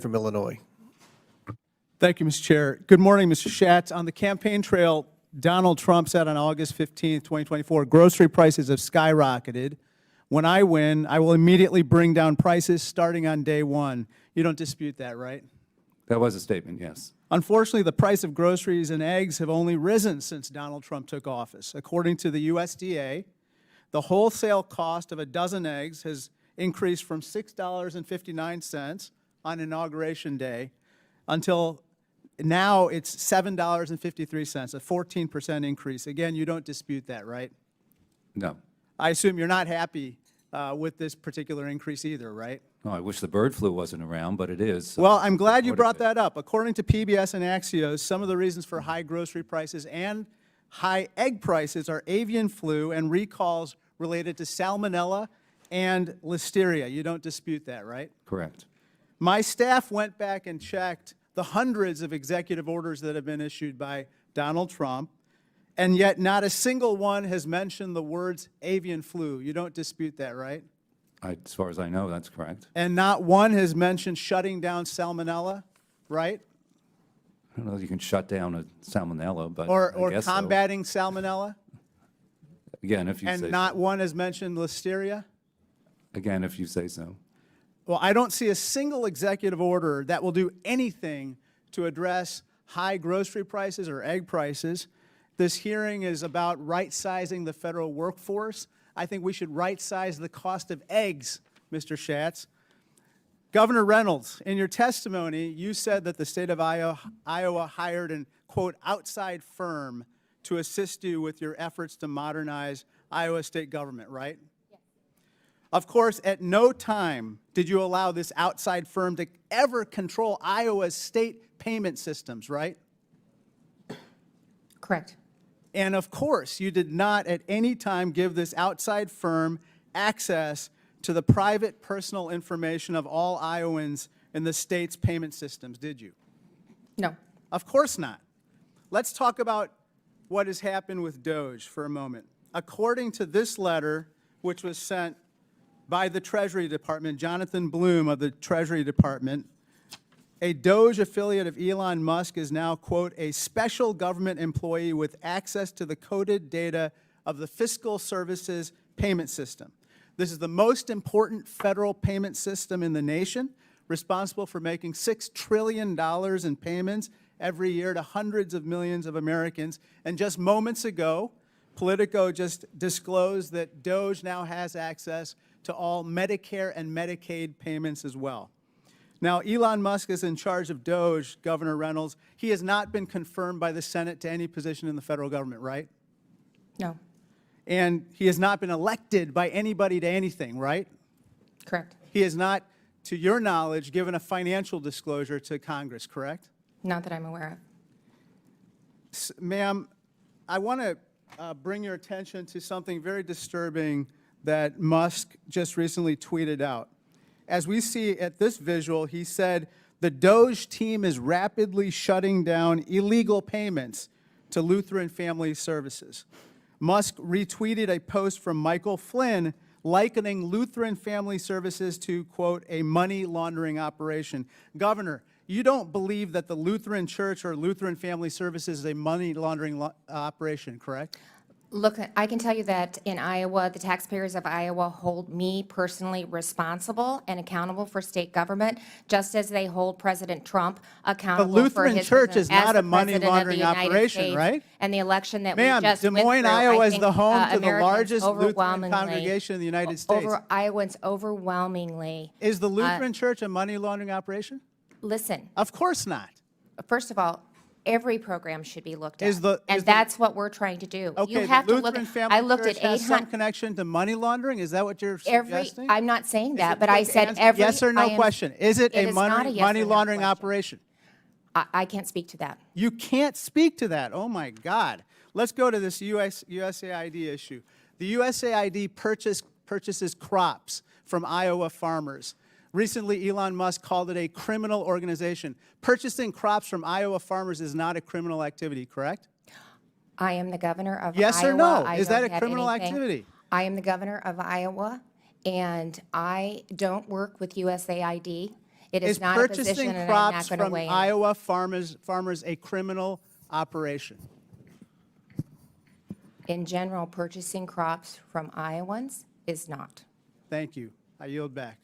from Illinois. Thank you, Mr. Chair. Good morning, Mr. Schatz. On the campaign trail, Donald Trump said on August 15, 2024, grocery prices have skyrocketed. When I win, I will immediately bring down prices starting on day one. You don't dispute that, right? That was a statement, yes. Unfortunately, the price of groceries and eggs have only risen since Donald Trump took office. According to the USDA, the wholesale cost of a dozen eggs has increased from $6.59 on Inauguration Day until now it's $7.53, a 14% increase. Again, you don't dispute that, right? No. I assume you're not happy with this particular increase either, right? No, I wish the bird flu wasn't around, but it is. So Well, I'm glad you brought that up. According to PBS and Axios, some of the reasons for high grocery prices and high egg prices are avian flu and recalls related to salmonella and listeria. You don't dispute that, right? Correct. My staff went back and checked the hundreds of executive orders that have been issued by Donald Trump, and yet not a single one has mentioned the words avian flu. You don't dispute that, right? As far as I know, that's correct. And not one has mentioned shutting down salmonella, right? I don't know if you can shut down a salmonella, but Or I guess combating salmonella? so. Again, if you And say not so. one has mentioned listeria? Again, if you say so. Well, I don't see a single executive order that will do anything to address high grocery prices or egg prices. This hearing is about right-sizing the federal workforce. I think we should right-size the cost of eggs, Mr. Schatz. Governor Reynolds, in your testimony, you said that the state of Iowa hired an, quote, outside firm to assist you with your efforts to modernize Iowa state government, right? Yes. Of course, at no time did you allow this outside firm to ever control Iowa's state payment systems, right? Correct. And of course, you did not at any time give this outside firm access to the private personal information of all Iowans in the state's payment systems, did you? No. Of course not. Let's talk about what has happened with DOGE for a moment. According to this letter, which was sent by the Treasury Department, Jonathan Bloom of the Treasury Department, a DOGE affiliate of Elon Musk is now, quote, a special government employee with access to the coded data of the Fiscal Services Payment System. This is the most important federal payment system in the nation, responsible for making $6 trillion in payments every year to hundreds of millions of Americans. And just moments ago, Politico just disclosed that DOGE now has access to all Medicare and Medicaid payments as well. Now, Elon Musk is in charge of DOGE, Governor Reynolds. He has not been confirmed by the Senate to any position in the federal government, right? No. And he has not been elected by anybody to anything, right? Correct. He has not, to your knowledge, given a financial disclosure to Congress, correct? Not that I'm aware of. Ma'am, I want to bring your attention to something very disturbing that Musk just recently tweeted out. As we see at this visual, he said, the DOGE team is rapidly shutting down illegal payments to Lutheran Family Services. Musk retweeted a post from Michael Flynn likening Lutheran Family Services to, quote, a money laundering operation. Governor, you don't believe that the Lutheran Church or Lutheran Family Services is a money laundering operation, correct? Look, I can tell you that in Iowa, the taxpayers of Iowa hold me personally responsible and accountable for state government, just as they hold President Trump accountable The Lutheran for his Church business is not as the a money President of the laundering United operation, States. right? And the election that we Ma'am, just Des went Moines, through, Iowa I is think, the home to the Americans largest Lutheran overwhelmingly- congregation in the United States. Iowans overwhelmingly. Is the Lutheran Church a money laundering operation? Listen, Of course not. first of all, every program should be looked at, is the- that's what we're trying to do. Okay, You have the to look. Lutheran Family I looked Church at has some 800. connection to money laundering? Is that what you're suggesting? I'm not saying Is that, it but I quick said answer? every. Yes or no I am- question. Is it It a is not a yes money or no laundering question. operation? I can't speak to that. You can't speak to that. Oh, my God. Let's go to this USAID issue. The USAID purchases crops from Iowa farmers. Recently, Elon Musk called it a criminal organization. Purchasing crops from Iowa farmers is not a criminal activity, correct? I am the governor of Yes Iowa. or no? I Is that don't a have criminal anything- activity? I am the governor of Iowa, and I don't work with USAID. It is not a position, purchasing and I'm crops not going to from weigh in. Iowa farmers a criminal operation? In general, purchasing crops from Iowans is not. Thank you. I yield back.